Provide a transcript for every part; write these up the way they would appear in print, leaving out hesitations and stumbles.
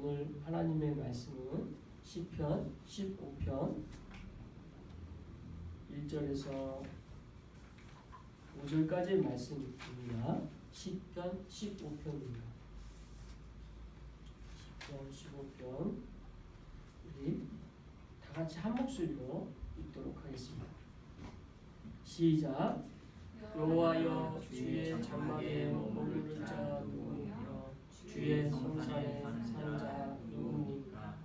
오늘 하나님의 말씀은 시편 15편 1절에서 5절까지의 말씀입니다. 시편 15편입니다. 시편 15편 우리 다 같이 한 목소리로 읽도록 하겠습니다. 시작. 여호와여, 주의 장막에 머무를 자 누구니까? 주의 성산에 사는 자 누구니까?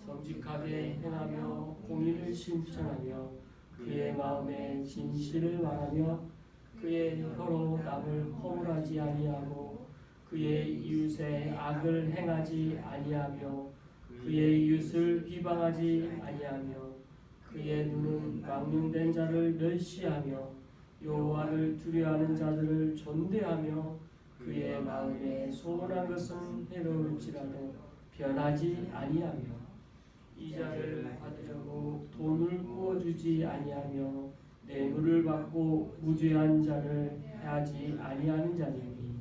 정직하게 행하며 공의를 실천하며 그의 마음에 진실을 말하며 그의 혀로 남을 허물하지 아니하고 그의 이웃의 악을 행하지 아니하며 그의 이웃을 비방하지 아니하며 그의 눈은 망령된 자를 멸시하며 여호와를 두려워하는 자들을 존대하며 그의 마음에 소원한 것은 해로울지라도 변하지 아니하며 이자를 받으려고 돈을 구워주지 아니하며 뇌물을 받고 무죄한 자를 해하지 아니하는 자니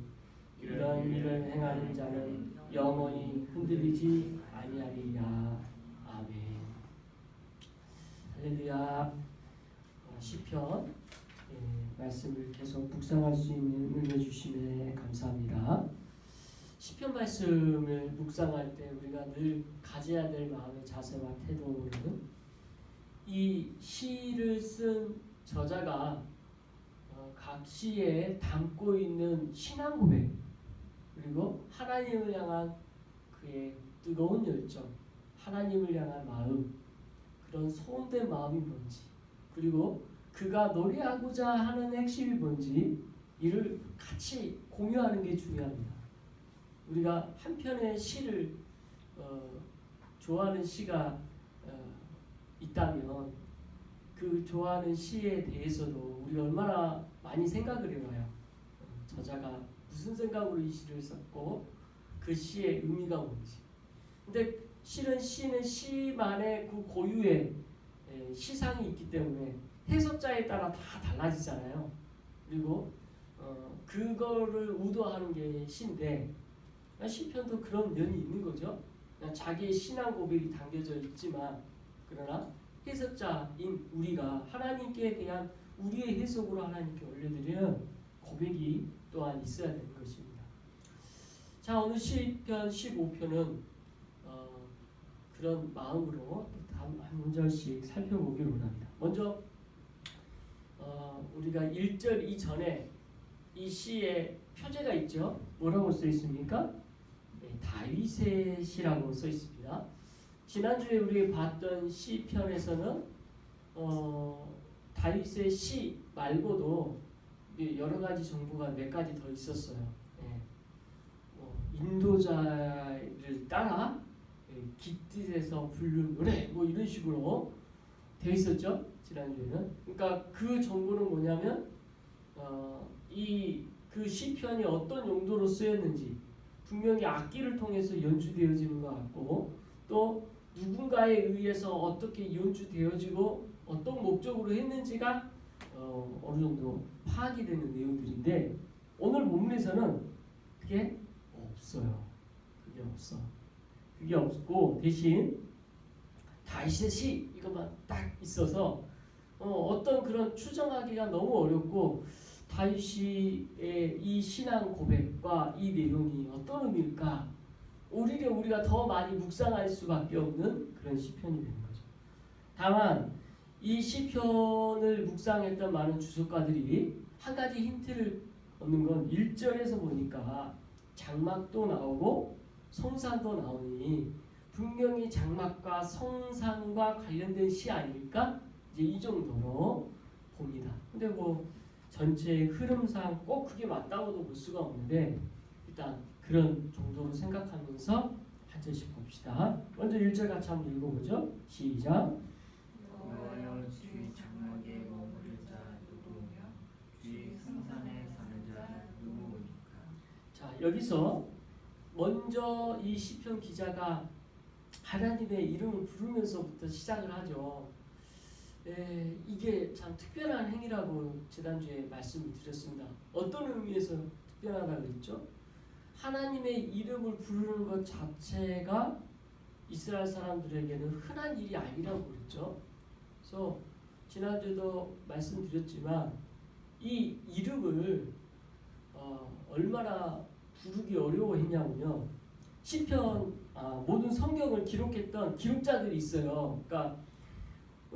이런 일을 행하는 자는 영원히 흔들리지 아니하리라. 아멘. 할렐루야. 시편 말씀을 계속 묵상할 수 있는 은혜 주심에 감사합니다. 시편 말씀을 묵상할 때 우리가 늘 가져야 될 마음의 자세와 태도는 이 시를 쓴 저자가 각 시에 담고 있는 신앙 고백, 그리고 하나님을 향한 그의 뜨거운 열정, 하나님을 향한 마음, 그런 소원된 마음이 뭔지, 그리고 그가 노래하고자 하는 핵심이 뭔지 이를 같이 공유하는 게 중요합니다. 우리가 한 편의 시를 좋아하는 시가 있다면 그 좋아하는 시에 대해서도 우리가 얼마나 많이 생각을 해봐요. 저자가 무슨 생각으로 이 시를 썼고 그 시의 의미가 뭔지. 근데 실은 시는 시만의 그 고유의 시상이 있기 때문에 해석자에 따라 다 달라지잖아요. 그리고 그거를 우도하는 게 시인데 시편도 그런 면이 있는 거죠. 자기의 신앙 고백이 담겨져 있지만 그러나 해석자인 우리가 하나님께 대한 우리의 해석으로 하나님께 올려드리는 고백이 또한 있어야 되는 것입니다. 자, 오늘 시편 15편은 그런 마음으로 한 문절씩 살펴보기를 원합니다. 먼저 우리가 1절 이전에 이 시에 표제가 있죠. 뭐라고 써 있습니까? 네, 다윗의 시라고 써 있습니다. 지난주에 우리 봤던 시편에서는 다윗의 시 말고도 여러 가지 정보가 몇 가지 더 있었어요. 네. 인도자를 따라 깃딧에서 부른 노래 이런 식으로 되어 있었죠. 지난주에는. 그러니까 그 정보는 뭐냐면 그 시편이 어떤 용도로 쓰였는지 분명히 악기를 통해서 연주되어지는 것 같고 또 누군가에 의해서 어떻게 연주되어지고 어떤 목적으로 했는지가 어느 정도 파악이 되는 내용들인데 오늘 본문에서는 그게 없어요. 그게 없고 대신 다윗의 시 이것만 딱 있어서 어떤 그런 추정하기가 너무 어렵고 다윗의 이 신앙 고백과 이 내용이 어떤 의미일까 오히려 우리가 더 많이 묵상할 수밖에 없는 그런 시편이 되는 거죠. 다만 이 시편을 묵상했던 많은 주석가들이 한 가지 힌트를 얻는 건 1절에서 보니까 장막도 나오고 성산도 나오니 분명히 장막과 성산과 관련된 시 아닐까? 이제 이 정도로 봅니다. 근데 전체의 흐름상 꼭 그게 맞다고도 볼 수가 없는데 일단 그런 정도로 생각하면서 한 절씩 봅시다. 먼저 1절 같이 한번 읽어보죠. 시작. 여호와여, 주의 장막에 머무를 자 누구며 주의 성산에 사는 자 누구니까. 자, 여기서 먼저 이 시편 기자가 하나님의 이름을 부르면서부터 시작을 하죠. 이게 참 특별한 행위라고 지난주에 말씀을 드렸습니다. 어떤 의미에서 특별하다고 했죠? 하나님의 이름을 부르는 것 자체가 이스라엘 사람들에게는 흔한 일이 아니라고 그랬죠. 그래서 지난주에도 말씀드렸지만 이 이름을 얼마나 부르기 어려워했냐면요. 시편 모든 성경을 기록했던 기록자들이 있어요. 그러니까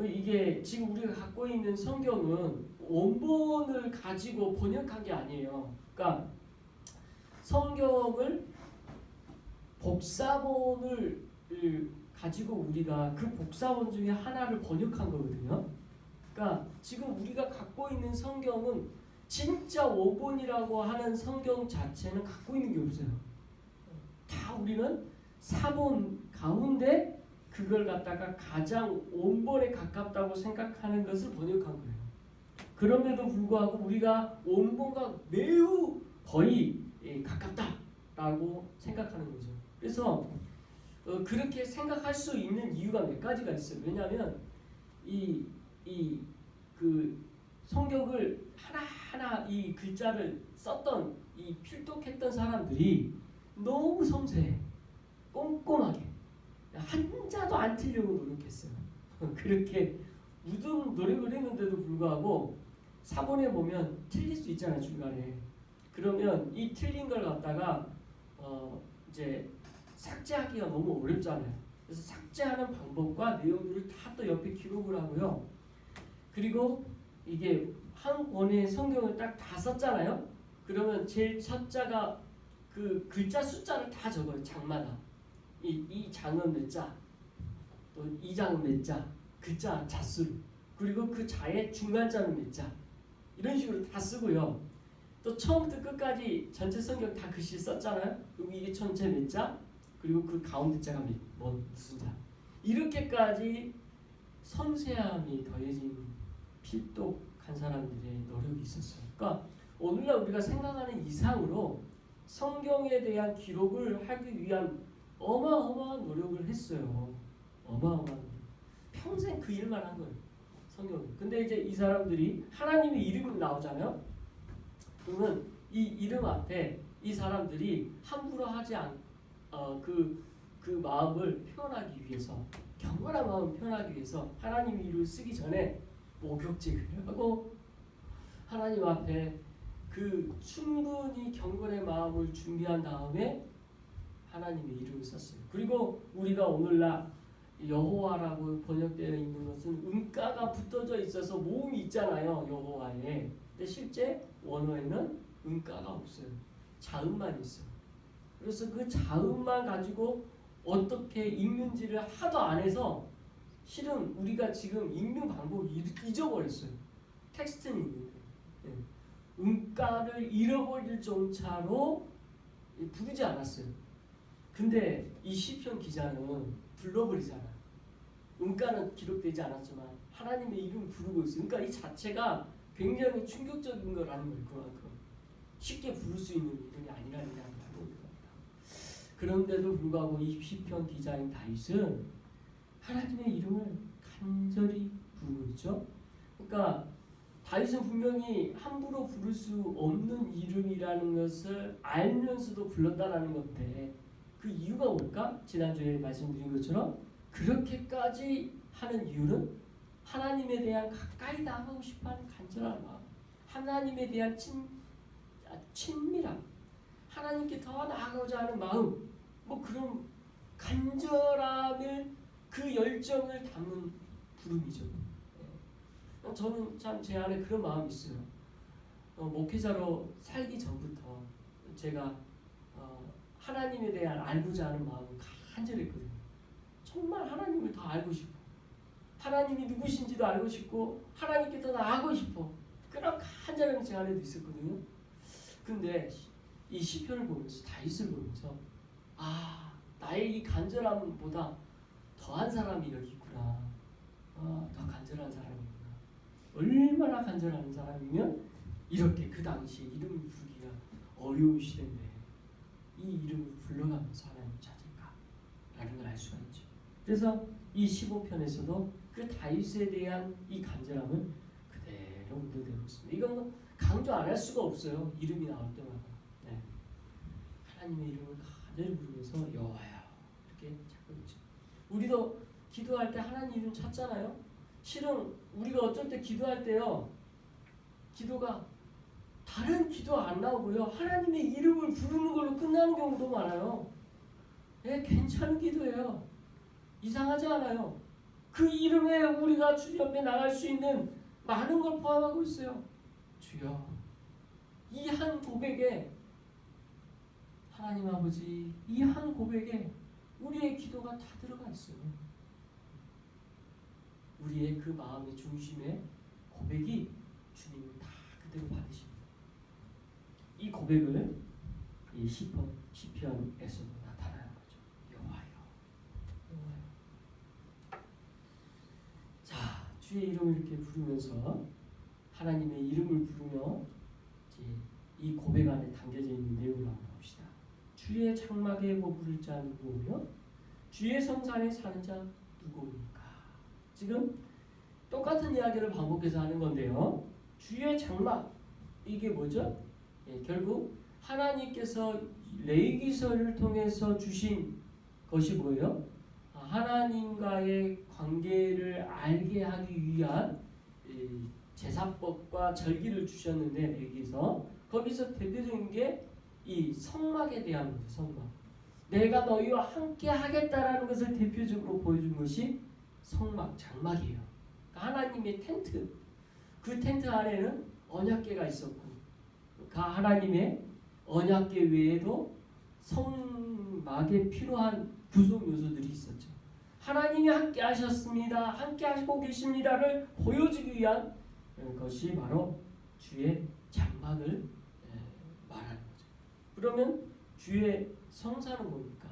이게 지금 우리가 갖고 있는 성경은 원본을 가지고 번역한 게 아니에요. 그러니까 성경을 복사본을 가지고 우리가 그 복사본 중에 하나를 번역한 거거든요. 그러니까 지금 우리가 갖고 있는 성경은 진짜 원본이라고 하는 성경 자체는 갖고 있는 게 없어요. 다 우리는 사본 가운데 그걸 갖다가 가장 원본에 가깝다고 생각하는 것을 번역한 거예요. 그럼에도 불구하고 우리가 원본과 매우 거의 가깝다라고 생각하는 거죠. 그래서 그렇게 생각할 수 있는 이유가 몇 가지가 있어요. 왜냐하면 그 성경을 하나하나 이 글자를 썼던 이 필독했던 사람들이 너무 섬세해, 꼼꼼하게 한자도 안 틀려고 노력했어요. 그렇게 무슨 노력을 했는데도 불구하고 사본에 보면 틀릴 수 있잖아요, 중간에. 그러면 이 틀린 걸 갖다가 이제 삭제하기가 너무 어렵잖아요. 그래서 삭제하는 방법과 내용들을 다 또 옆에 기록을 하고요. 그리고 이게 한 권의 성경을 딱 다 썼잖아요. 그러면 제일 첫 자가 그 글자 숫자를 다 적어요. 장마다. 이 장은 몇 자, 또 이 장은 몇 자, 글자 자수를. 그리고 그 자의 중간 자는 몇 자. 이런 식으로 다 쓰고요. 또 처음부터 끝까지 전체 성경 다 글씨 썼잖아요. 그럼 이게 전체 몇 자, 그리고 그 가운데 자가 무슨 자. 이렇게까지 섬세함이 더해진 필독한 사람들의 노력이 있었어요. 그러니까 오늘날 우리가 생각하는 이상으로 성경에 대한 기록을 하기 위한 어마어마한 노력을 했어요. 어마어마한 노력. 평생 그 일만 한 거예요. 성경을. 근데 이제 이 사람들이 하나님의 이름이 나오잖아요. 그러면 이 이름 앞에 이 사람들이 함부로 하지 그 마음을 표현하기 위해서, 경건한 마음을 표현하기 위해서 하나님의 이름을 쓰기 전에 목욕제를 하고 하나님 앞에 그 충분히 경건의 마음을 준비한 다음에 하나님의 이름을 썼어요. 그리고 우리가 오늘날 여호와라고 번역되어 있는 것은 음가가 붙어져 있어서 모음이 있잖아요, 여호와에. 근데 실제 원어에는 음가가 없어요. 자음만 있어요. 그래서 그 자음만 가지고 어떻게 읽는지를 하도 안 해서 실은 우리가 지금 읽는 방법을 잊어버렸어요. 텍스트는 있는데 음가를 잃어버릴 정도로 부르지 않았어요. 근데 이 시편 기자는 불러버리잖아. 음가는 기록되지 않았지만 하나님의 이름을 부르고 있어요. 그러니까 이 자체가 굉장히 충격적인 거라는 거예요. 그만큼 쉽게 부를 수 있는 이름이 아니라는 게 아니라. 그런데도 불구하고 이 시편 기자인 다윗은 하나님의 이름을 간절히 부르고 있죠. 그러니까 다윗은 분명히 함부로 부를 수 없는 이름이라는 것을 알면서도 불렀다라는 건데 그 이유가 뭘까? 지난주에 말씀드린 것처럼 그렇게까지 하는 이유는 하나님에 대한 가까이 나가고 싶어하는 간절한 마음, 하나님에 대한 친밀함, 하나님께 더 나아가고자 하는 마음, 뭐 그런 간절함을, 그 열정을 담은 부름이죠. 저는 참 제 안에 그런 마음이 있어요. 목회자로 살기 전부터 제가 하나님에 대한 알고자 하는 마음은 간절했거든요. 정말 하나님을 더 알고 싶어. 하나님이 누구신지도 알고 싶고 하나님께 더 나아가고 싶어. 그런 간절함이 제 안에도 있었거든요. 근데 이 시편을 보면서, 다윗을 보면서 나의 이 간절함보다 더한 사람이 여기 있구나. 더 간절한 사람이구나. 얼마나 간절한 사람이면 이렇게 그 당시에 이름을 부르기가 어려운 시대인데 이 이름을 불러가면서 하나님을 찾을까? 라는 걸 알 수가 있죠. 그래서 이 15편에서도 그 다윗에 대한 이 간절함은 그대로 묻어내고 있습니다. 이건 강조 안 할 수가 없어요. 이름이 나올 때마다. 하나님의 이름을 간절히 부르면서 여호와여 이렇게 찾고 있죠. 우리도 기도할 때 하나님 이름 찾잖아요. 실은 우리가 어쩔 때 기도할 때요, 기도가 다른 기도 안 나오고요, 하나님의 이름을 부르는 걸로 끝나는 경우도 많아요. 네, 괜찮은 기도예요. 이상하지 않아요. 그 이름에 우리가 주님 앞에 나갈 수 있는 많은 걸 포함하고 있어요. 주여, 이 한 고백에 하나님 아버지, 이 한 고백에 우리의 기도가 다 들어가 있어요. 우리의 그 마음의 중심에 고백이 주님은 다 그대로 받으십니다. 이 고백을 이 시편에서도 나타나는 거죠. 여호와여, 여호와여. 자, 주의 이름을 이렇게 부르면서 하나님의 이름을 부르며 이제 이 고백 안에 담겨져 있는 내용을 한번 봅시다. 주의 장막에 머무를 자 누구오며 주의 성산에 사는 자 누구입니까? 지금 똑같은 이야기를 반복해서 하는 건데요. 주의 장막, 이게 뭐죠? 결국 하나님께서 레위기서를 통해서 주신 것이 뭐예요? 하나님과의 관계를 알게 하기 위한 제사법과 절기를 주셨는데, 레위기서 거기서 대표적인 게 이 성막에 대한 거죠. 성막. 내가 너희와 함께 하겠다라는 것을 대표적으로 보여준 것이 성막, 장막이에요. 하나님의 텐트, 그 텐트 안에는 언약궤가 있었고, 그 하나님의 언약궤 외에도 성막에 필요한 구성 요소들이 있었죠. 하나님이 함께 하셨습니다, 함께 하시고 계십니다를 보여주기 위한 것이 바로 주의 장막을 말하는 거죠. 그러면 주의 성산은 뭡니까?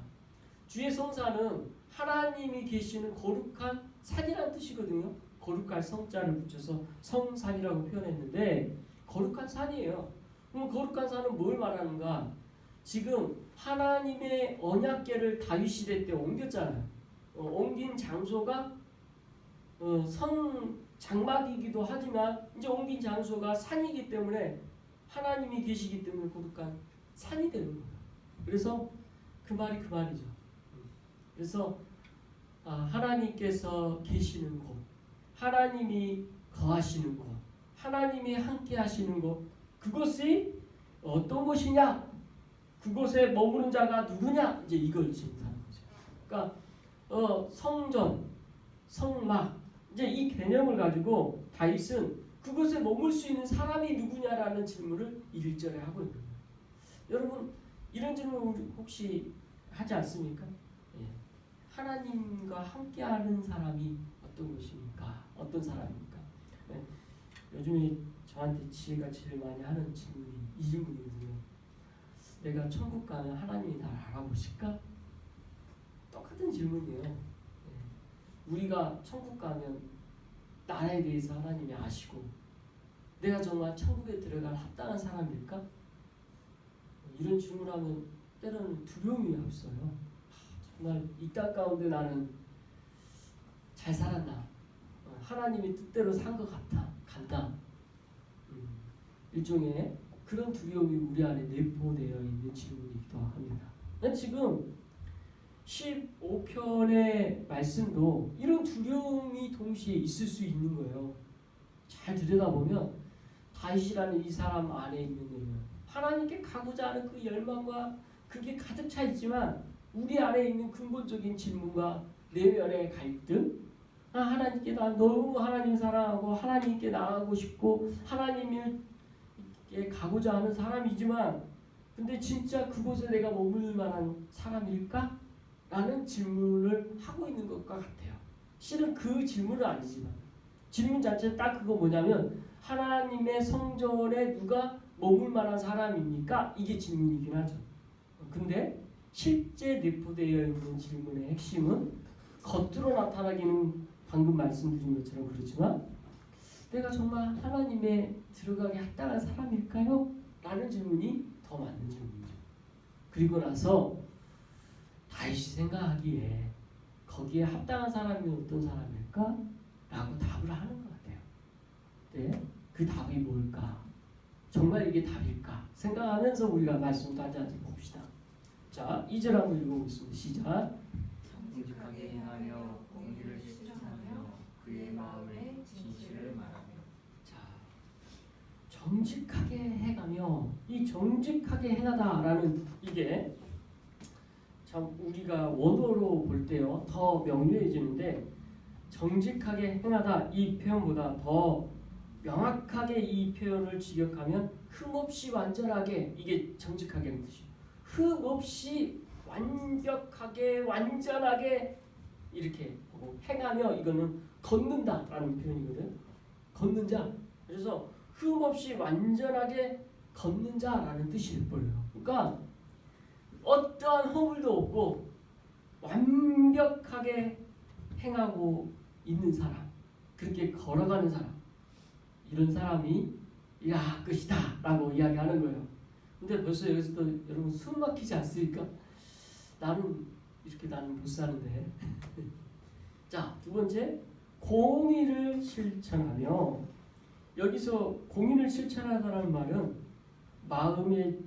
주의 성산은 하나님이 계시는 거룩한 산이라는 뜻이거든요. 거룩한 성자를 붙여서 성산이라고 표현했는데, 거룩한 산이에요. 그럼 거룩한 산은 뭘 말하는가? 지금 하나님의 언약궤를 다윗 시대 때 옮겼잖아요. 옮긴 장소가 성 장막이기도 하지만 이제 옮긴 장소가 산이기 때문에 하나님이 계시기 때문에 거룩한 산이 되는 거예요. 그래서 그 말이 그 말이죠. 그래서 하나님께서 계시는 곳, 하나님이 거하시는 곳, 하나님이 함께 하시는 곳, 그것이 어떤 곳이냐? 그곳에 머무는 자가 누구냐? 이제 이걸 질문하는 거죠. 그러니까 성전, 성막, 이제 이 개념을 가지고 다윗은 그곳에 머물 수 있는 사람이 누구냐라는 질문을 1절에 하고 있는 거예요. 여러분, 이런 질문 우리 혹시 하지 않습니까? 예. 하나님과 함께하는 사람이 어떤 것입니까? 어떤 사람입니까? 예. 요즘에 저한테 지혜가 제일 많이 하는 질문이 이 질문이거든요. 내가 천국 가면 하나님이 나를 알아보실까? 똑같은 질문이에요. 예. 우리가 천국 가면 나에 대해서 하나님이 아시고 내가 정말 천국에 들어갈 합당한 사람일까? 이런 질문하면 때로는 두려움이 앞서요. 정말 이 땅 가운데 나는 잘 살았나? 하나님이 뜻대로 산 것 같나? 일종의 그런 두려움이 우리 안에 내포되어 있는 질문이기도 합니다. 지금 15편의 말씀도 이런 두려움이 동시에 있을 수 있는 거예요. 잘 들여다보면 다윗이라는 이 사람 안에 있는 내용, 하나님께 가고자 하는 그 열망과 그게 가득 차 있지만 우리 안에 있는 근본적인 질문과 내면의 갈등, 하나님께 나 너무 하나님 사랑하고 하나님께 나가고 싶고 하나님께 가고자 하는 사람이지만 근데 진짜 그곳에 내가 머물 만한 사람일까? 라는 질문을 하고 있는 것과 같아요. 실은 그 질문은 아니지만 질문 자체는 딱 그거 뭐냐면 하나님의 성전에 누가 머물 만한 사람입니까? 이게 질문이긴 하죠. 근데 실제 내포되어 있는 질문의 핵심은 겉으로 나타나기는 방금 말씀드린 것처럼 그렇지만 내가 정말 하나님의 들어가게 합당한 사람일까요? 라는 질문이 더 맞는 질문이죠. 그리고 나서 다윗이 생각하기에 거기에 합당한 사람이 어떤 사람일까? 라고 답을 하는 것 같아요. 네, 그 답이 뭘까? 정말 이게 답일까? 생각하면서 우리가 말씀도 한잔씩 봅시다. 자, 2절 한번 읽어보겠습니다. 시작. 정직하게 행하며 공의를 실천하며 그의 마음의 진실을 말하며. 자, 정직하게 해가며 이 정직하게 행하다라는 이게 참 우리가 원어로 볼 때요 더 명료해지는데 정직하게 행하다 이 표현보다 더 명확하게 이 표현을 직역하면 흠없이 완전하게 이게 정직하게는 뜻이에요. 흠없이 완벽하게 완전하게 이렇게 보고 행하며 이거는 걷는다라는 표현이거든. 걷는 자. 그래서 흠없이 완전하게 걷는 자라는 뜻이 돼버려요. 그러니까 어떠한 허물도 없고 완벽하게 행하고 있는 사람, 그렇게 걸어가는 사람, 이런 사람이 야 끝이다 라고 이야기하는 거예요. 근데 벌써 여기서도 여러분 숨 막히지 않습니까? 나는 못 사는데. 자, 두 번째 공의를 실천하며, 여기서 공의를 실천하다라는 말은 마음에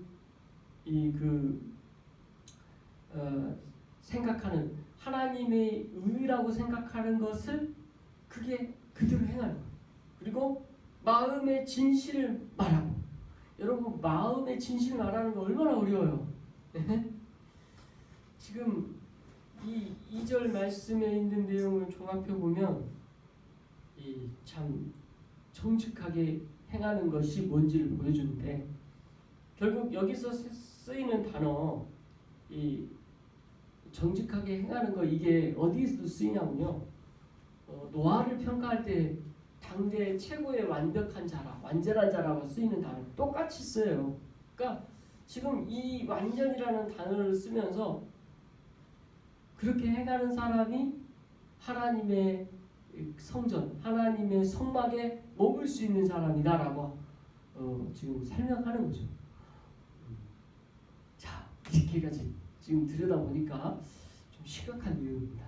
생각하는 하나님의 의라고 생각하는 것을 그게 그대로 행하는 거예요. 그리고 마음의 진실을 말하고. 여러분 마음의 진실을 말하는 거 얼마나 어려워요. 지금 이 2절 말씀에 있는 내용을 종합해 보면 이 참 정직하게 행하는 것이 뭔지를 보여주는데, 결국 여기서 쓰이는 단어 이 정직하게 행하는 거 이게 어디에서 쓰이냐면요. 노아를 평가할 때 당대 최고의 완벽한 자라, 완전한 자라고 쓰이는 단어 똑같이 써요. 그러니까 지금 이 완전이라는 단어를 쓰면서 그렇게 행하는 사람이 하나님의 성전, 하나님의 성막에 머물 수 있는 사람이다라고 지금 설명하는 거죠. 자, 이렇게까지 지금 들여다보니까 좀 심각한 내용입니다.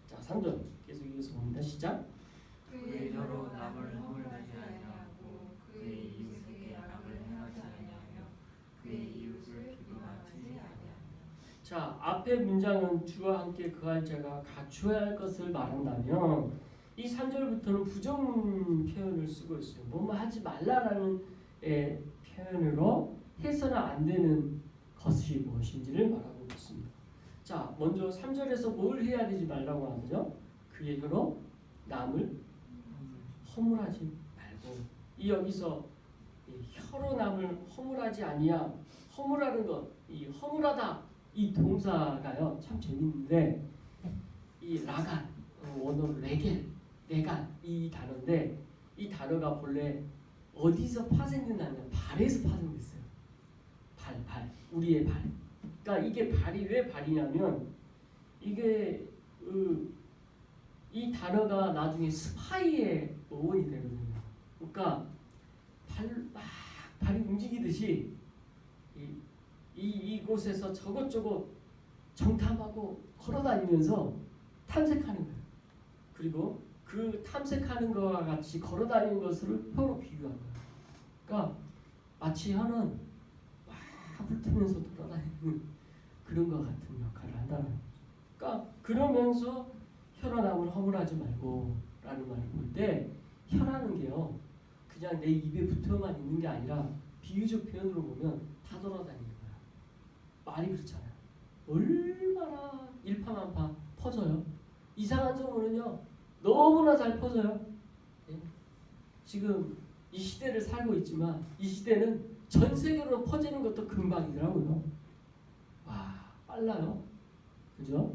자, 3절 계속 이어서 봅니다. 시작. 그의 혀로 남을 허물하지 아니하고 그의 이웃에게 악을 행하지 아니하며 그의 이웃을 비방하지 아니하며. 자, 앞에 문장은 주와 함께 거할 자가 갖추어야 할 것을 말한다면 이 3절부터는 부정 표현을 쓰고 있어요. 뭐뭐 하지 말라라는 표현으로 해서는 안 되는 것이 무엇인지를 말하고 있습니다. 자, 먼저 3절에서 뭘 해야 되지 말라고 하죠? 그의 혀로 남을 허물하지 말고. 이 여기서 혀로 남을 허물하지 아니야. 허물하는 것, 이 허물하다 이 동사가요 참 재밌는데, 이 라간 원어로 레간 이 단어인데, 이 단어가 본래 어디서 파생된다면 발에서 파생됐어요. 발 우리의 발. 그러니까 이게 발이 왜 발이냐면 이게 이 단어가 나중에 스파이의 어원이 되거든요. 그러니까 발이 움직이듯이 이곳에서 저것저것 정탐하고 걸어다니면서 탐색하는 거예요. 그리고 그 탐색하는 것과 같이 걸어다니는 것을 혀로 비교한 거예요. 그러니까 마치 혀는 막 훑으면서 돌아다니는 그런 것 같은 역할을 한다는 거죠. 그러니까 그러면서 혀로 남을 허물하지 말고 라는 말을 볼 때, 혀라는 게요 그냥 내 입에 붙어만 있는 게 아니라 비유적 표현으로 보면 다 돌아다니는 거야. 말이 그렇잖아요. 얼마나 일파만파 퍼져요. 이상한 소문은요 너무나 잘 퍼져요. 예? 지금 이 시대를 살고 있지만 이 시대는 전 세계로 퍼지는 것도 금방이더라고요. 와, 빨라요. 그죠?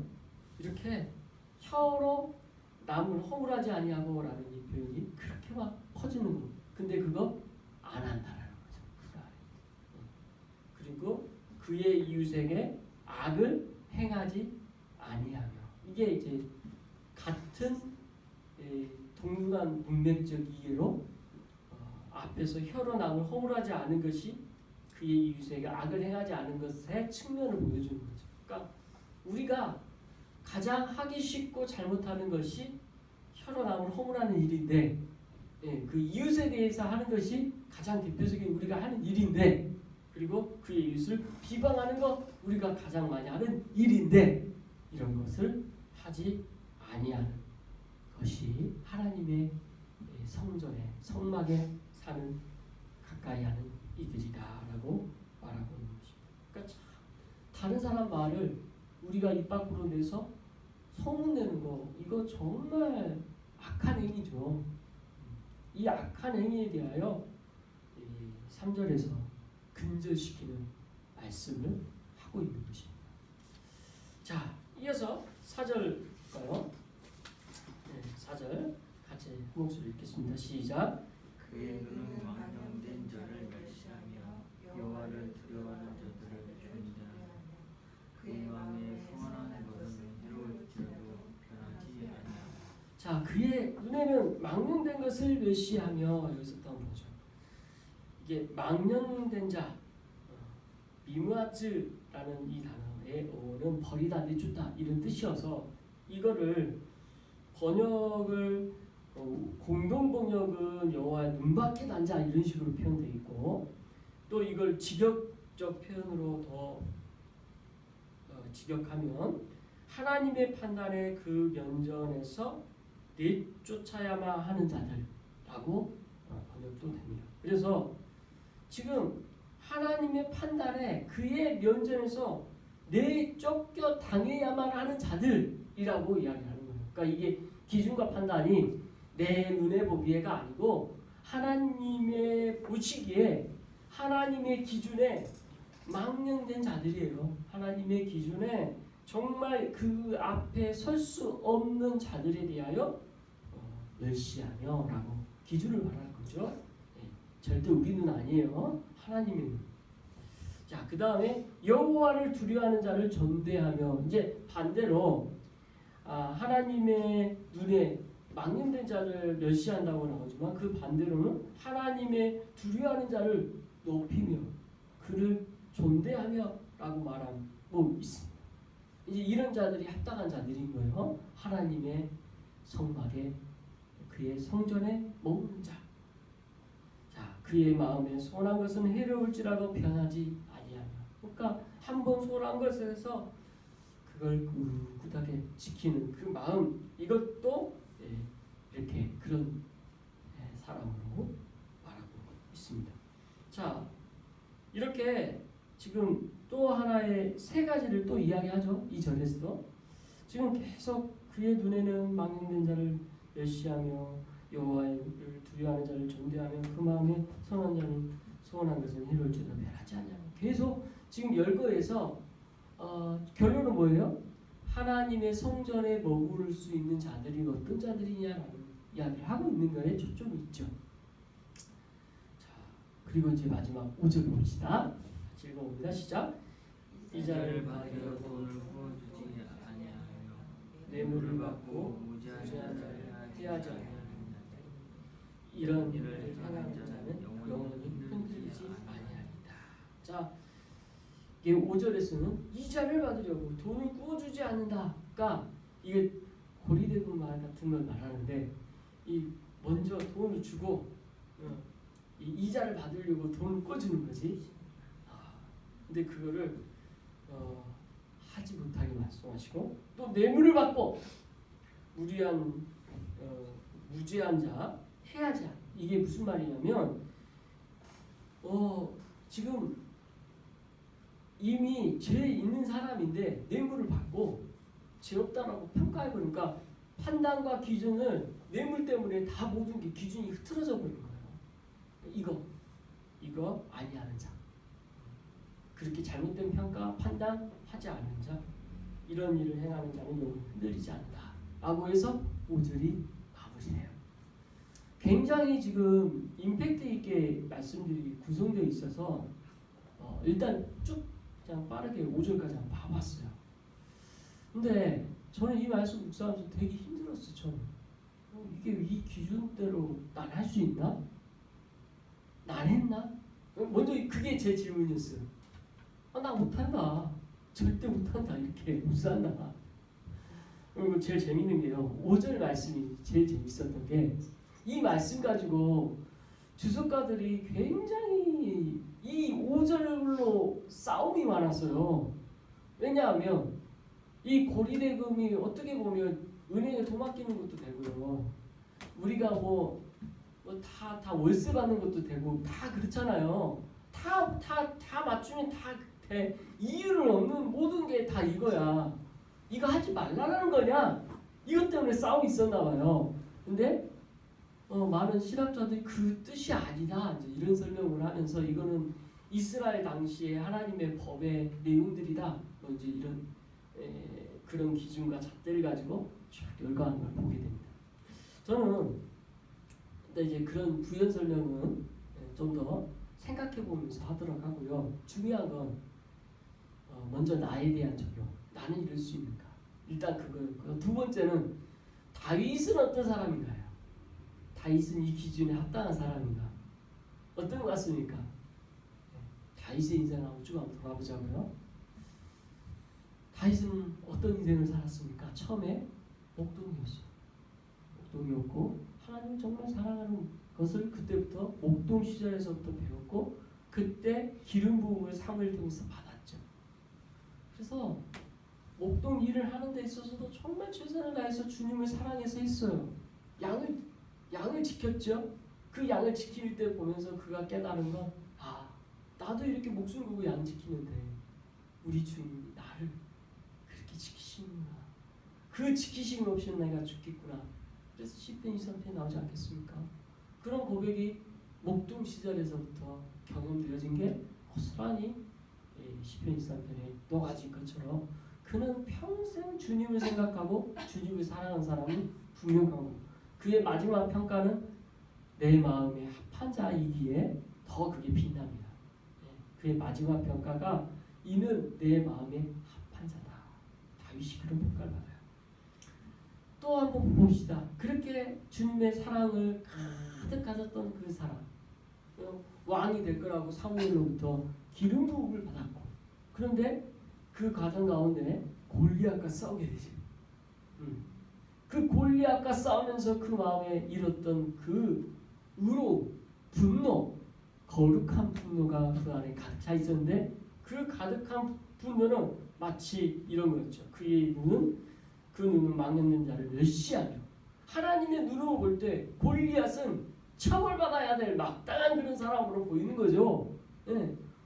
이렇게 혀로 남을 허물하지 아니하고 라는 이 표현이 그렇게 막 퍼지는 거. 근데 그거 안 한다라는 거죠. 그리고 그의 이웃에게 악을 행하지 아니하며. 이게 이제 같은 동등한 문맥적 이해로 앞에서 혀로 남을 허물하지 않은 것이 그의 이웃에게 악을 행하지 않은 것의 측면을 보여주는 거죠. 그러니까 우리가 가장 하기 쉽고 잘못하는 것이 혀로 남을 허물하는 일인데, 그 이웃에 대해서 하는 것이 가장 대표적인 우리가 하는 일인데, 그리고 그의 이웃을 비방하는 거 우리가 가장 많이 하는 일인데 이런 것을 하지 아니하는 것이 하나님의 성전에 성막에 사는 가까이 하는 이들이다라고 말하고 있는 것입니다. 그러니까 참 다른 사람 말을 우리가 입 밖으로 내서 소문내는 거 이거 정말 악한 행위죠. 이 악한 행위에 대하여 3절에서 근절시키는 말씀을 하고 있는 것입니다. 자, 이어서 4절 볼까요? 4절 같이 한 목소리 읽겠습니다. 시작. 그의 눈은 망령된 자를 멸시하며 여호와를 두려워하는 자들을 존대하며 그의 마음에 소원하는 것은 해로울지라도 변하지 아니하며. 자, 그의 눈에는 망령된 것을 멸시하며 여기서 또 한번 보죠. 이게 망령된 자, 미므아츠라는 이 단어의 어는 버리다, 내쫓다 이런 뜻이어서 이거를 번역을 공동 번역은 여호와의 눈밖에 난 자 이런 식으로 표현되어 있고 또 이걸 직역적 표현으로 더 직역하면 하나님의 판단에 그 면전에서 내쫓아야만 하는 자들라고 번역도 됩니다. 그래서 지금 하나님의 판단에 그의 면전에서 내쫓겨 당해야만 하는 자들이라고 이야기하는 거예요. 그러니까 이게 기준과 판단이 내 눈에 보기에가 아니고 하나님의 보시기에 하나님의 기준에 망령된 자들이에요. 하나님의 기준에 정말 그 앞에 설 수 없는 자들에 대하여 멸시하며라고 기준을 말하는 거죠. 절대 우리 눈 아니에요. 하나님의 눈. 자, 그 다음에 여호와를 두려워하는 자를 전대하며 이제 반대로 하나님의 눈에 망령된 자를 멸시한다고 나오지만 그 반대로는 하나님의 두려워하는 자를 높이며 그를 존대하며라고 말하고 있습니다. 이제 이런 자들이 합당한 자들인 거예요. 하나님의 성막에 그의 성전에 머무는 자. 자, 그의 마음에 소원한 것은 해로울지라도 변하지 아니하며. 그러니까 한번 소원한 것에서 그걸 굳하게 지키는 그 마음 이것도 이렇게 그런 사람으로 말하고 있습니다. 자, 이렇게 지금 또 하나의 세 가지를 또 이야기하죠. 이 절에서도 지금 계속 그의 눈에는 망령된 자를 멸시하며 여호와를 두려워하는 자를 존대하며 그 마음에 선한 자는 소원한 것은 해로울지라도 변하지 않냐고 계속 지금 열거에서 결론은 뭐예요? 하나님의 성전에 머무를 수 있는 자들이 어떤 자들이냐라는 이야기를 하고 있는 거에 초점이 있죠. 자, 그리고 이제 마지막 5절 봅시다. 같이 읽어봅니다. 시작. 이자를 받으려 돈을 부어주지 아니하며 뇌물을 받고 무지한 자를 해하지 아니하며 이런 일을 행하는 자는 영원히 흔들리지 아니하리다. 자, 이게 5절에서는 이자를 받으려고 돈을 구워주지 않는다. 그러니까 이게 고리대금 말 같은 걸 말하는데 이 먼저 돈을 주고 이 이자를 받으려고 돈을 꿔주는 거지. 근데 그거를 하지 못하게 말씀하시고 또 뇌물을 받고 무죄한 자 해야지 않아. 이게 무슨 말이냐면 지금 이미 죄 있는 사람인데 뇌물을 받고 죄 없다라고 평가해버리니까 판단과 기준을 뇌물 때문에 다 모든 게 기준이 흐트러져 버린 거예요. 이거 아니하는 자, 그렇게 잘못된 평가 판단하지 않는 자, 이런 일을 행하는 자는 영원히 흔들리지 않는다 라고 해서 5절이 마무리해요. 굉장히 지금 임팩트 있게 말씀들이 구성되어 있어서 일단 쭉 그냥 빠르게 5절까지 한번 봐봤어요. 근데 저는 이 말씀 묵상하면서 되게 힘들었어요. 저는 이게 이 기준대로 난 할 수 있나? 난 했나? 먼저 그게 제 질문이었어요. 나 못한다. 절대 못한다. 이렇게 묵상한다. 그리고 제일 재밌는 게요. 5절 말씀이 제일 재밌었던 게 이 말씀 가지고 주석가들이 굉장히 이 5절로 싸움이 많았어요. 왜냐하면 이 고리대금이 어떻게 보면 은행에 돈 맡기는 것도 되고요. 우리가 다 월세 받는 것도 되고 다 그렇잖아요. 다 맞추면 다 돼. 이유는 없는 모든 게 다 이거야. 이거 하지 말라는 거냐? 이것 때문에 싸움이 있었나 봐요. 근데 많은 신학자들이 그 뜻이 아니다 이제 이런 설명을 하면서 이거는 이스라엘 당시에 하나님의 법의 내용들이다. 이제 이런 그런 기준과 잣대를 가지고 쭉 열거하는 걸 보게 됩니다. 저는 근데 이제 그런 부연 설명은 좀 더 생각해 보면서 하도록 하고요. 중요한 건 먼저 나에 대한 적용. 나는 이럴 수 있는가? 일단 그거였고요. 두 번째는 다윗은 어떤 사람인가요? 다윗은 이 기준에 합당한 사람인가? 어떤 것 같습니까? 다윗의 인생을 한번 돌아보자고요. 다윗은 어떤 인생을 살았습니까? 처음에 목동이었어요. 목동이었고 하나님 정말 사랑하는 것을 그때부터 목동 시절에서부터 배웠고 그때 기름 부음을 사무엘 통해서 받았죠. 그래서 목동 일을 하는 데 있어서도 정말 최선을 다해서 주님을 사랑해서 했어요. 양을 지켰죠. 그 양을 지킬 때 보면서 그가 깨달은 건 나도 이렇게 목숨 걸고 양 지키는데 우리 주님이 나를 그렇게 지키시는구나. 그 지키심 없이는 내가 죽겠구나. 그래서 시편 23편에 나오지 않겠습니까? 그런 고백이 목동 시절에서부터 경험되어진 게 고스란히 시편 23편에 녹아진 것처럼 그는 평생 주님을 생각하고 주님을 사랑하는 사람이 분명하고 그의 마지막 평가는 내 마음에 합한 자이기에 더 그게 빛납니다. 그의 마지막 평가가 이는 내 마음에 합한 자다. 다윗이 그런 평가를 받아요. 또 한번 봅시다. 그렇게 주님의 사랑을 가득 가졌던 그 사람 왕이 될 거라고 사무엘로부터 기름 부음을 받았고 그런데 그 과정 가운데 골리앗과 싸우게 되죠. 그 골리앗과 싸우면서 그 마음에 일었던 그 분노, 거룩한 분노가 그 안에 가득 차 있었는데 그 가득한 분노는 마치 이런 거였죠. 그의 눈은 망령된 자를 멸시하며 하나님의 눈으로 볼 때 골리앗은 처벌받아야 될 마땅한 그런 사람으로 보이는 거죠.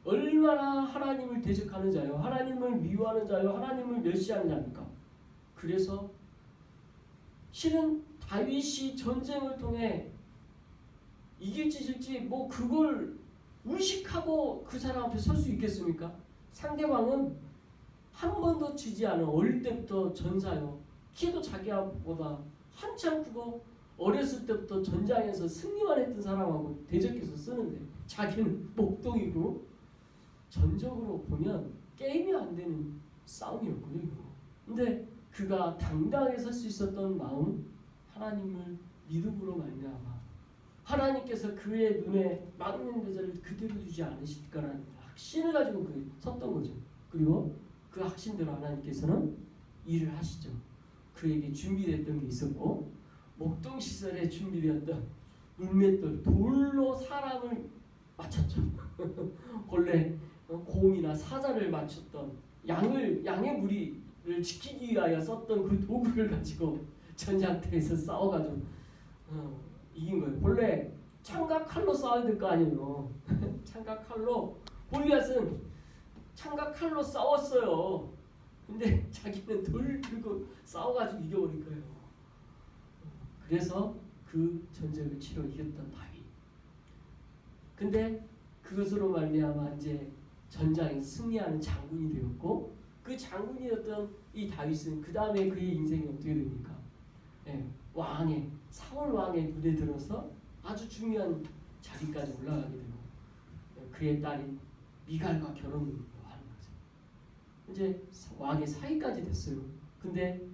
얼마나 하나님을 대적하는 자요, 하나님을 미워하는 자요, 하나님을 멸시하는 자입니까? 그래서 실은 다윗이 전쟁을 통해 이길지 질지 그걸 의식하고 그 사람 앞에 설 수 있겠습니까? 상대방은 한 번도 지지 않은 어릴 때부터 전사요. 키도 자기보다 한참 크고 어렸을 때부터 전장에서 승리만 했던 사람하고 대적해서 쓰는데 자기는 목동이고 전적으로 보면 게임이 안 되는 싸움이었거든요. 근데 그가 당당하게 설 수 있었던 마음, 하나님을 믿음으로 말미암아 하나님께서 그의 눈에 망령된 자를 그대로 두지 않으실 거라는 확신을 가지고 섰던 거죠. 그리고 그 확신대로 하나님께서는 일을 하시죠. 그에게 준비됐던 게 있었고 목동 시절에 준비되었던 물맷돌 돌로 사람을 맞췄죠. 본래 곰이나 사자를 맞췄던 양의 무리를 지키기 위하여 썼던 그 도구를 가지고 전장터에서 싸워가지고 이긴 거예요. 본래 창과 칼로 싸워야 될 거 아니에요. 창과 칼로 골리앗은 창과 칼로 싸웠어요. 근데 자기는 돌 들고 싸워가지고 이겨버린 거예요. 그래서 그 전쟁을 치러 이겼던 다윗. 근데 그것으로 말미암아 이제 전장에 승리하는 장군이 되었고 그 장군이었던 이 다윗은 그 다음에 그의 인생이 어떻게 됩니까? 사울 왕의 눈에 들어서 아주 중요한 자리까지 올라가게 되고 그의 딸이 미갈과 결혼을 하는 거죠. 이제 왕의 사위까지 됐어요. 근데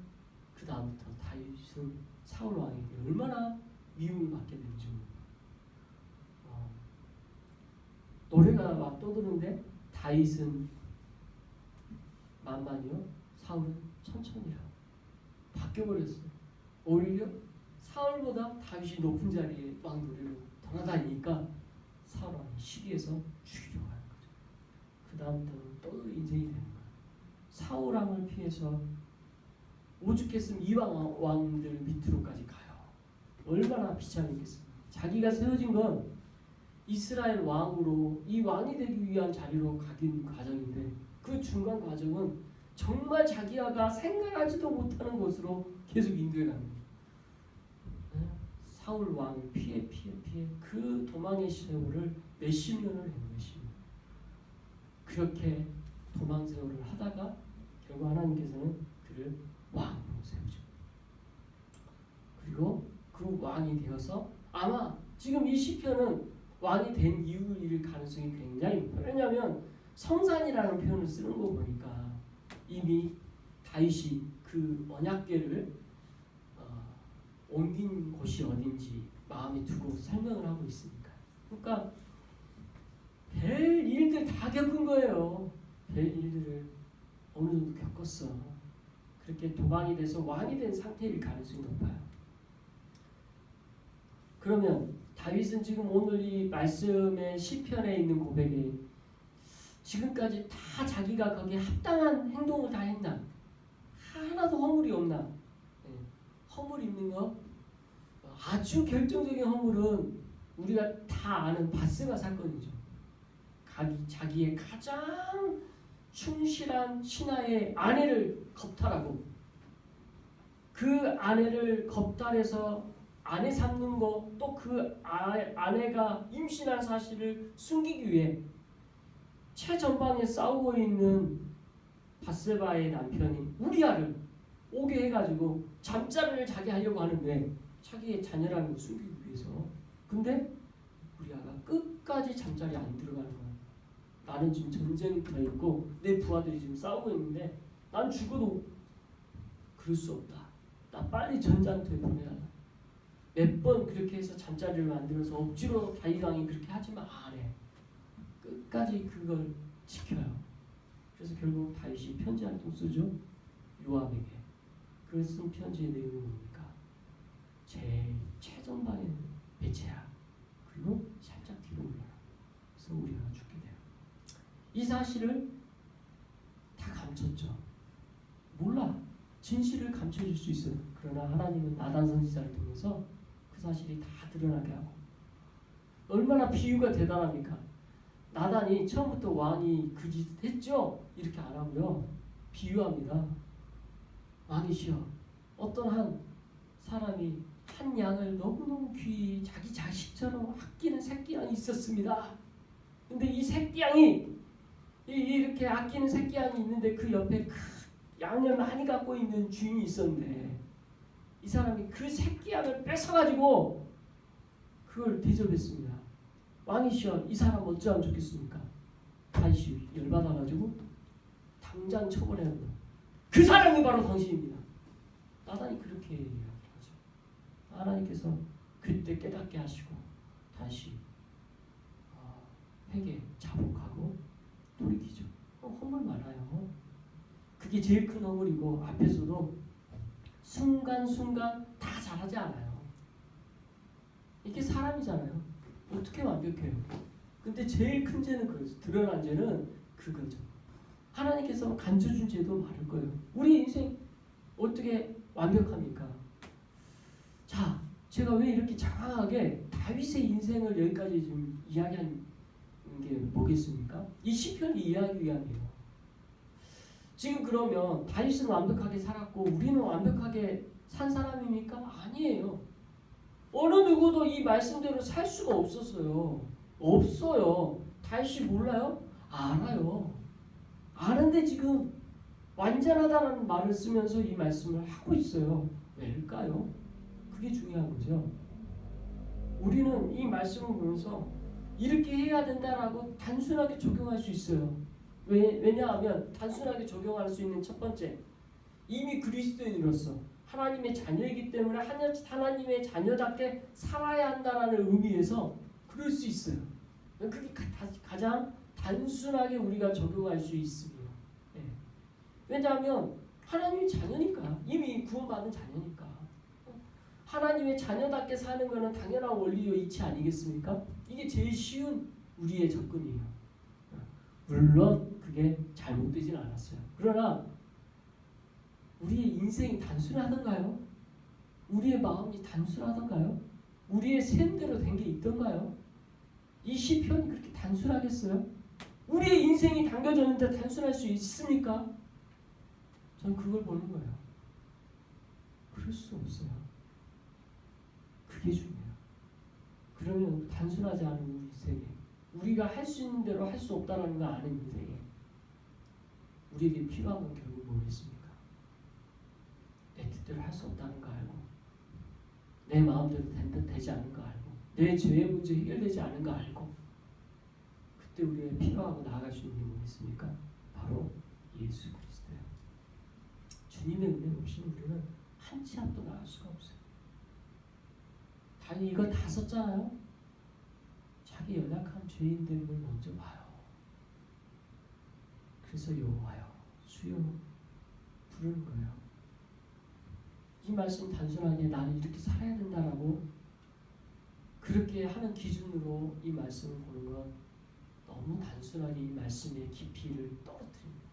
그 다음부터 다윗은 사울 왕에게 얼마나 미움을 받게 되는지 노래가 막 떠드는데 다윗은 만만이요, 사울은 천천히라 바뀌어버렸어요. 오히려 사울보다 다윗이 높은 자리에 왕 노래로 돌아다니니까 사울 왕이 시기해서 죽이려고 하는 거죠. 그 다음부터는 또 인생이 되는 거예요. 사울 왕을 피해서 오죽했으면 이방 왕들 밑으로까지 가요. 얼마나 비참했겠습니까? 자기가 세워진 건 이스라엘 왕으로 이 왕이 되기 위한 자리로 가긴 과정인데 그 중간 과정은 정말 자기가 생각하지도 못하는 곳으로 계속 인도해 가는 거예요. 사울 왕을 피해 그 도망의 세월을 몇십 년을 해요. 몇십 년. 그렇게 도망 세월을 하다가 결국 하나님께서는 그를 왕으로 세우죠. 그리고 그 왕이 되어서 아마 지금 이 시편은 왕이 된 이유일 가능성이 굉장히 높아요. 왜냐하면 성산이라는 표현을 쓰는 거 보니까 이미 다윗이 그 언약궤를 옮긴 곳이 어딘지 마음에 두고 설명을 하고 있으니까. 그러니까 별 일들 다 겪은 거예요. 별 일들을 어느 정도 겪었어. 그렇게 도망이 돼서 왕이 된 상태일 가능성이 높아요. 그러면 다윗은 지금 오늘 이 말씀의 시편에 있는 고백에 지금까지 다 자기가 거기에 합당한 행동을 다 했나? 하나도 허물이 없나? 허물 있는 거? 아주 결정적인 허물은 우리가 다 아는 바세바 사건이죠. 자기의 가장 충실한 신하의 아내를 겁탈하고 그 아내를 겁탈해서 아내 삼는 거 또 그 아내가 임신한 사실을 숨기기 위해 최전방에 싸우고 있는 바세바의 남편인 우리아를 오게 해가지고 잠자리를 자기 하려고 하는데 자기의 자녀라는 걸 숨기기 위해서. 근데 우리아가 끝까지 잠자리에 안 들어가는 거야. 나는 지금 전쟁터에 있고 내 부하들이 지금 싸우고 있는데 난 죽어도 그럴 수 없다. 나 빨리 전장터에 보내라. 몇 번 그렇게 해서 잠자리를 만들어서 억지로 다윗 왕이 그렇게 하지만 안 해. 끝까지 그걸 지켜요. 그래서 결국 다윗이 편지 한 통 쓰죠. 요압에게. 그 쓴 편지의 내용이 뭡니까? 제일 최전방에 배치해라. 그리고 살짝 뒤로 물러라. 그래서 우리가 죽게 돼요. 이 사실을 다 감췄죠. 몰라. 진실을 감춰줄 수 있어요. 그러나 하나님은 나단 선지자를 통해서 그 사실이 다 드러나게 하고. 얼마나 비유가 대단합니까? 나단이 처음부터 왕이 그 짓 했죠? 이렇게 안 하고요. 비유합니다. 왕이시여, 어떤 한 사람이 한 양을 너무너무 귀히 자기 자식처럼 아끼는 새끼양이 있었습니다. 근데 이 새끼양이 이렇게 아끼는 새끼양이 있는데 그 옆에 양을 많이 갖고 있는 주인이 있었는데 이 사람이 그 새끼양을 뺏어가지고 그걸 대접했습니다. 왕이시여, 이 사람 어찌하면 좋겠습니까? 다윗이 열받아가지고 당장 처벌해야 한다. 그 사람이 바로 당신입니다. 나단이 그렇게 이야기하죠. 하나님께서 그때 깨닫게 하시고 다시 회개, 자복하고 돌이키죠. 허물 많아요. 그게 제일 큰 허물이고 앞에서도 순간순간 다 잘하지 않아요. 이게 사람이잖아요. 어떻게 완벽해요? 근데 제일 큰 죄는 그거죠. 드러난 죄는 그거죠. 하나님께서 간주준 죄도 많을 거예요. 우리 인생 어떻게 완벽합니까? 자, 제가 왜 이렇게 장황하게 다윗의 인생을 여기까지 좀 이야기한 게 뭐겠습니까? 이 시편을 이해하기 위함이에요. 지금 그러면 다윗은 완벽하게 살았고 우리는 완벽하게 산 사람입니까? 아니에요. 어느 누구도 이 말씀대로 살 수가 없었어요. 없어요. 다윗이 몰라요? 알아요. 아는데 지금 완전하다는 말을 쓰면서 이 말씀을 하고 있어요. 왜일까요? 그게 중요한 거죠. 우리는 이 말씀을 보면서 이렇게 해야 된다라고 단순하게 적용할 수 있어요. 왜냐하면 단순하게 적용할 수 있는 첫 번째, 이미 그리스도인으로서 하나님의 자녀이기 때문에 하나님의 자녀답게 살아야 한다라는 의미에서 그럴 수 있어요. 그게 가장 단순하게 우리가 적용할 수 있습니다. 네. 왜냐하면 하나님의 자녀니까, 이미 구원받은 자녀니까. 하나님의 자녀답게 사는 것은 당연한 원리요 이치 아니겠습니까? 이게 제일 쉬운 우리의 접근이에요. 물론 그게 잘못되진 않았어요. 그러나 우리의 인생이 단순하던가요? 우리의 마음이 단순하던가요? 우리의 셈대로 된 게 있던가요? 이 시편이 그렇게 단순하겠어요? 우리의 인생이 당겨졌는데 단순할 수 있습니까? 전 그걸 보는 거예요. 그럴 수 없어요. 그게 중요해요. 그러면 단순하지 않은 우리 인생에 우리가 할 수 있는 대로 할 수 없다는 거 아는 인생에 우리에게 필요한 건 결국 뭐겠습니까? 내 뜻대로 할 수 없다는 거 알고 내 마음대로 되지 않은 거 알고 내 죄의 문제 해결되지 않은 거 알고 그때 우리가 필요하고 나아갈 수 있는 게 뭐겠습니까? 바로 예수 그리스도예요. 주님의 은혜 없이는 우리는 한 치 앞도 나갈 수가 없어요. 다행히 이거 다 썼잖아요. 자기 연약한 죄인들을 먼저 봐요. 그래서 여호와여 주여 부르는 거예요. 이 말씀 단순하게 나는 이렇게 살아야 된다라고 그렇게 하는 기준으로 이 말씀을 보는 건 너무 단순하게 이 말씀의 깊이를 떨어뜨립니다.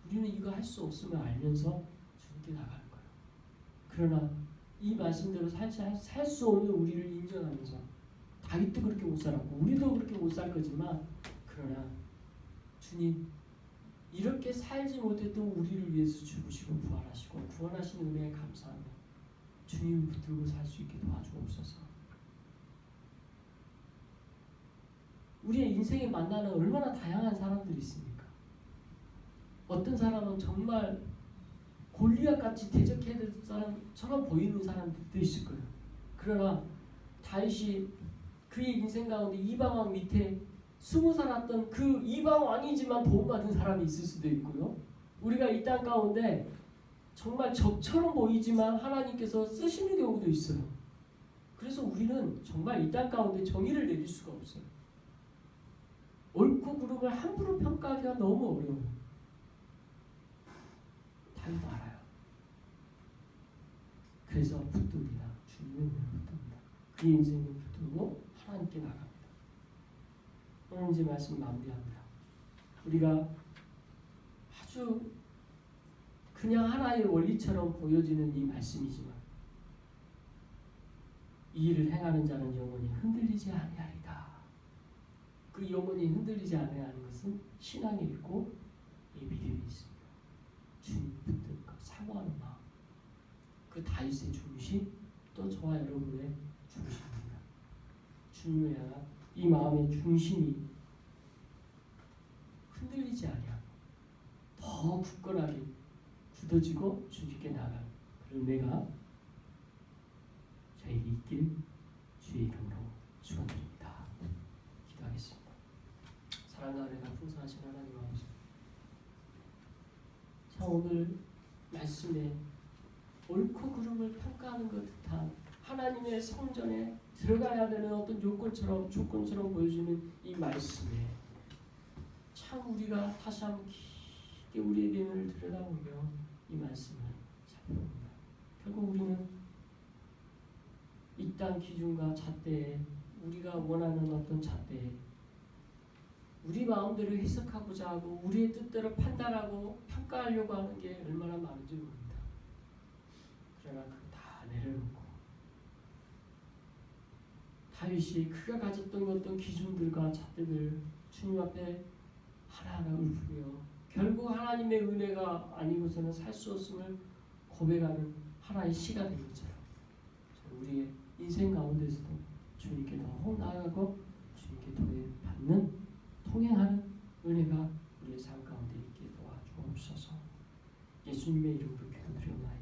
우리는 이거 할 수 없음을 알면서 주님께 나가는 거예요. 그러나 이 말씀대로 살 수 없는 우리를 인정하면서 다윗도 그렇게 못 살았고 우리도 그렇게 못 살 거지만 그러나 주님 이렇게 살지 못해도 우리를 위해서 죽으시고 부활하시고 구원하신 은혜에 감사하며 주님을 붙들고 살 수 있게 도와주옵소서. 우리의 인생에 만나는 얼마나 다양한 사람들이 있습니까? 어떤 사람은 정말 골리앗같이 대적해야 될 사람처럼 보이는 사람들도 있을 거예요. 그러나 다윗이 그의 인생 가운데 이방왕 밑에 숨어 살았던 그 이방왕이지만 도움받은 사람이 있을 수도 있고요. 우리가 이 땅 가운데 정말 적처럼 보이지만 하나님께서 쓰시는 경우도 있어요. 그래서 우리는 정말 이 땅 가운데 정의를 내릴 수가 없어요. 옳고 그름을 함부로 평가하기가 너무 어려워요. 다윗도 알아요. 그래서 붙듭니다. 주님을 붙듭니다. 그 인생을 붙들고 하나님께 나갑니다. 오늘 이제 말씀 마무리합니다. 우리가 아주 그냥 하나의 원리처럼 보여지는 이 말씀이지만 이 일을 행하는 자는 영원히 흔들리지 아니하리다. 그 영원히 흔들리지 아니하는 것은 신앙에 있고 이 믿음에 있습니다. 주님 붙든 것, 사모하는 마음, 그 다윗의 중심, 또 저와 여러분의 중심입니다. 주님을 향한 이 마음의 중심이 흔들리지 아니하고 더 굳건하게 굳어지고 주님께 나가는 그런 은혜가 저에게 있길 주의 이름으로 축원드립니다. 기도하겠습니다. 사랑과 은혜가 풍성하신 하나님 아버지, 참 오늘 말씀에 옳고 그름을 평가하는 것 듯한 하나님의 성전에 들어가야 되는 어떤 조건처럼 보여주는 이 말씀에 참 우리가 다시 한번 깊게 우리의 내면을 들여다보며 이 말씀을 살펴봅니다. 결국 우리는 이 땅 기준과 잣대에 우리가 원하는 어떤 잣대에 우리 마음대로 해석하고자 하고 우리의 뜻대로 판단하고 평가하려고 하는 게 얼마나 많은지 모릅니다. 그러나 그거 다 내려놓고 다윗이 그가 가졌던 어떤 기준들과 잣대들 주님 앞에 하나하나 읊으며 결국 하나님의 은혜가 아니고서는 살 수 없음을 고백하는 하나의 시가 된 것처럼 우리의 인생 가운데서도 주님께 더 나아가고 주님께 통행하는 은혜가 우리의 삶 가운데 있게 도와주옵소서. 예수님의 이름으로 기도드려옵나이다.